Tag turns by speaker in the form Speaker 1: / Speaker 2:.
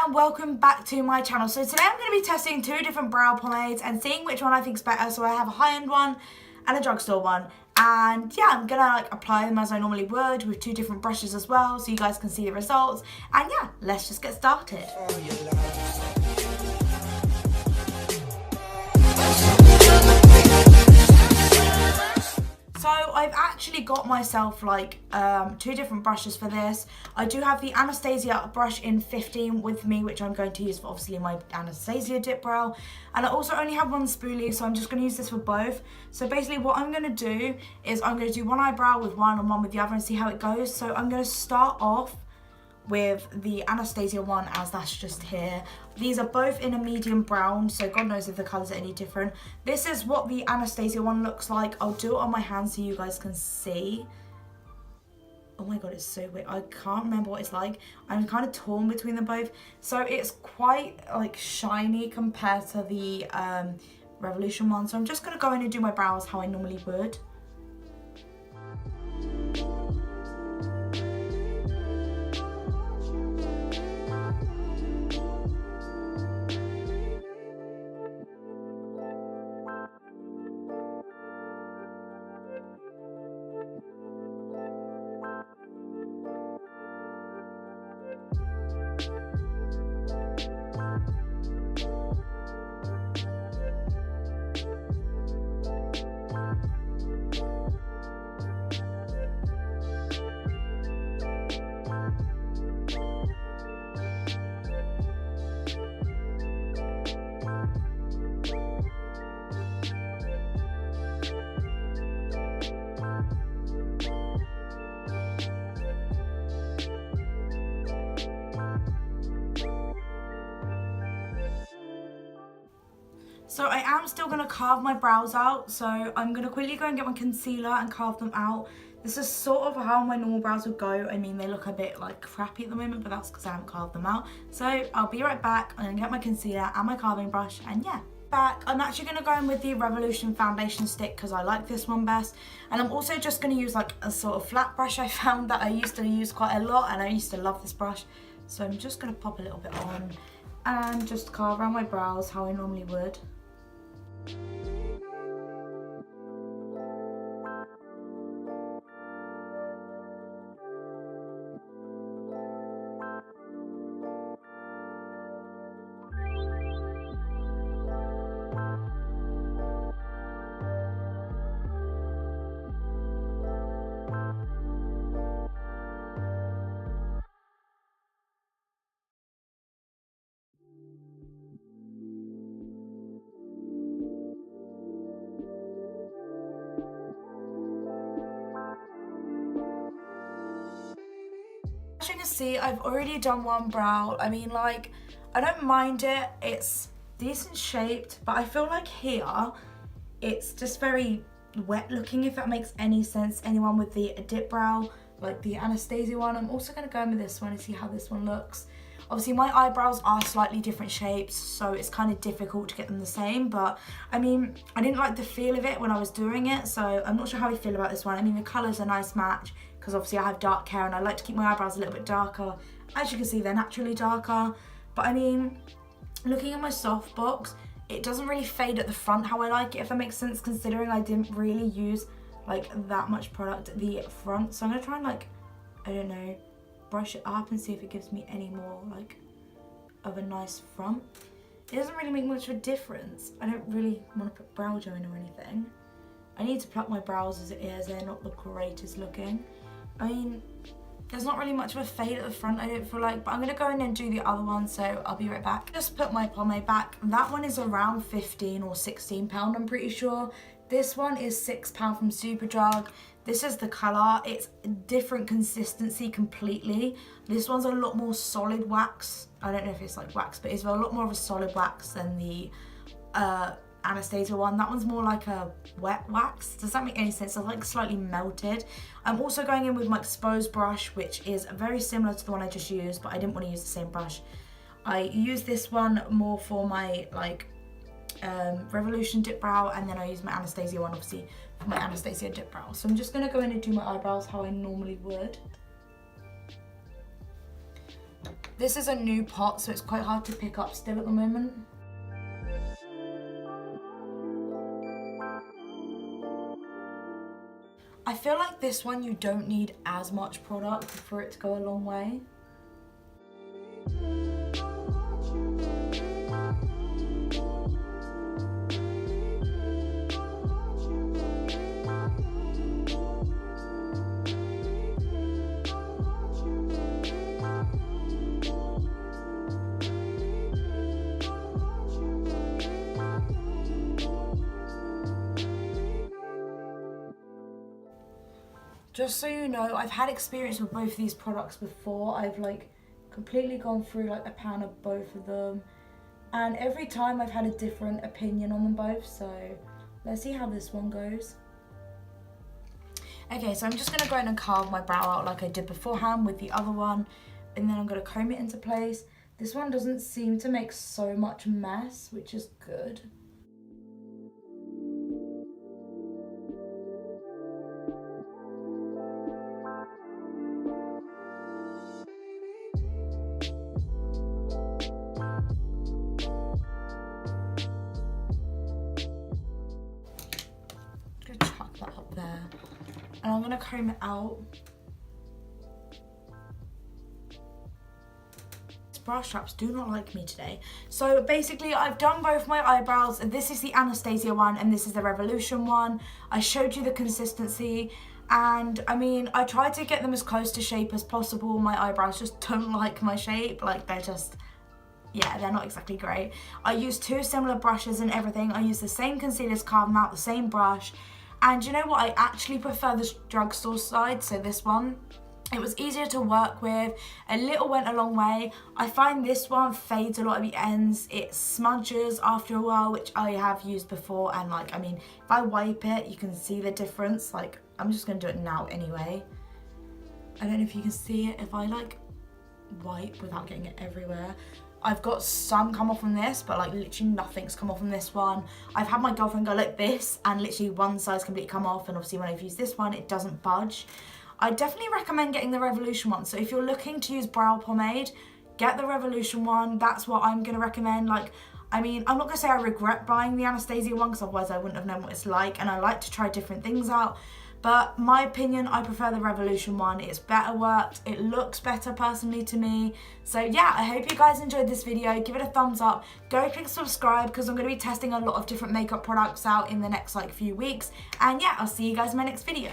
Speaker 1: and welcome back to my channel. So today I'm going to be testing two different brow pomades and seeing which one I think is better. So I have a high-end one and a drugstore one, and yeah, I'm gonna apply them as I normally would with two different brushes as well, so you guys can see the results. And yeah, let's just get started. So I've actually got myself two different brushes for this. I do have the Anastasia brush in 15 with me, which I'm going to use for obviously my Anastasia Dipbrow. And I also only have one spoolie, so I'm just going to use this for both. So basically what I'm going to do is I'm going to do one eyebrow with one and one with the other and see how it goes. So I'm going to start off with the Anastasia one, as that's just here. These are both in a medium brown, so God knows if the colours are any different. This is what the Anastasia one looks like. I'll do it on my hand so you guys can see. Oh my God, it's so weird. I can't remember what it's like. I'm kind of torn between them both. So it's quite shiny compared to the Revolution one. So I'm just going to go in and do my brows how I normally would. So I am still going to carve my brows out, so I'm going to quickly go and get my concealer and carve them out. This is sort of how my normal brows would go. I mean, they look a bit crappy at the moment, but that's because I haven't carved them out. So I'll be right back. I'm going to get my concealer and my carving brush, and yeah. Back, I'm actually going to go in with the Revolution foundation stick because I like this one best. And I'm also just going to use a sort of flat brush I found that I used to use quite a lot, and I used to love this brush. So I'm just going to pop a little bit on and just carve around my brows how I normally would. As you can see, I've already done one brow. I mean, I don't mind it. It's decent shaped, but I feel like here, it's just very wet looking, if that makes any sense. Anyone with the Dipbrow, like the Anastasia one. I'm also going to go in with this one and see how this one looks. Obviously, my eyebrows are slightly different shapes, so it's kind of difficult to get them the same. But, I mean, I didn't like the feel of it when I was doing it, so I'm not sure how I feel about this one. I mean, the colour's a nice match, because obviously I have dark hair and I like to keep my eyebrows a little bit darker. As you can see, they're naturally darker. But, I mean, looking at my softbox, it doesn't really fade at the front how I like it, if that makes sense, considering I didn't really use, that much product at the front. So I'm going to try and, I don't know, brush it up and see if it gives me any more of a nice front. It doesn't really make much of a difference. I don't really want to put brow gel in or anything. I need to pluck my brows as it is. They're not the greatest looking. I mean, there's not really much of a fade at the front, I don't feel like, but I'm going to go in and do the other one, so I'll be right back. Just put my pomade back. That one is around 15 or 16 pound, I'm pretty sure. This one is £6 from Superdrug. This is the colour. It's a different consistency completely. This one's a lot more solid wax. I don't know if it's wax, but it's a lot more of a solid wax than the Anastasia one. That one's more like a wet wax. Does that make any sense? It's slightly melted. I'm also going in with my exposed brush, which is very similar to the one I just used, but I didn't want to use the same brush. I use this one more for my Revolution Dipbrow, and then I use my Anastasia one obviously for my Anastasia Dipbrow. So I'm just going to go in and do my eyebrows how I normally would. This is a new pot, so it's quite hard to pick up still at the moment. I feel like this one you don't need as much product for it to go a long way. Just so you know, I've had experience with both of these products before. I've like completely gone through like a pan of both of them, and every time I've had a different opinion on them both, so let's see how this one goes. Okay, so I'm just gonna go in and carve my brow out like I did beforehand with the other one, and then I'm gonna comb it into place. This one doesn't seem to make so much mess, which is good. That up there, and I'm gonna comb it out. These brush straps do not like me today. So basically I've done both my eyebrows, and this is the Anastasia one and this is the Revolution one. I showed you the consistency, and I mean, I tried to get them as close to shape as possible. My eyebrows just don't like my shape, like they're just, yeah, they're not exactly great. I used two similar brushes and everything. I used the same concealers, carved them out, the same brush. And you know what, I actually prefer the drugstore side, so this one. It was easier to work with, a little went a long way. I find this one fades a lot at the ends, it smudges after a while, which I have used before, and like, I mean, if I wipe it, you can see the difference. Like, I'm just gonna do it now anyway. I don't know if you can see it, if I like wipe without getting it everywhere. I've got some come off from this, but like literally nothing's come off from this one. I've had my girlfriend go like this and literally one side's completely come off, and obviously when I've used this one, it doesn't budge. I definitely recommend getting the Revolution one. So if you're looking to use brow pomade, get the Revolution one. That's what I'm gonna recommend. Like, I mean, I'm not gonna say I regret buying the Anastasia one, because otherwise I wouldn't have known what it's like, and I like to try different things out. But my opinion, I prefer the Revolution one. It's better worked, it looks better personally to me. So yeah, I hope you guys enjoyed this video. Give it a thumbs up, go click subscribe, because I'm going to be testing a lot of different makeup products out in the next like few weeks. And yeah, I'll see you guys in my next video.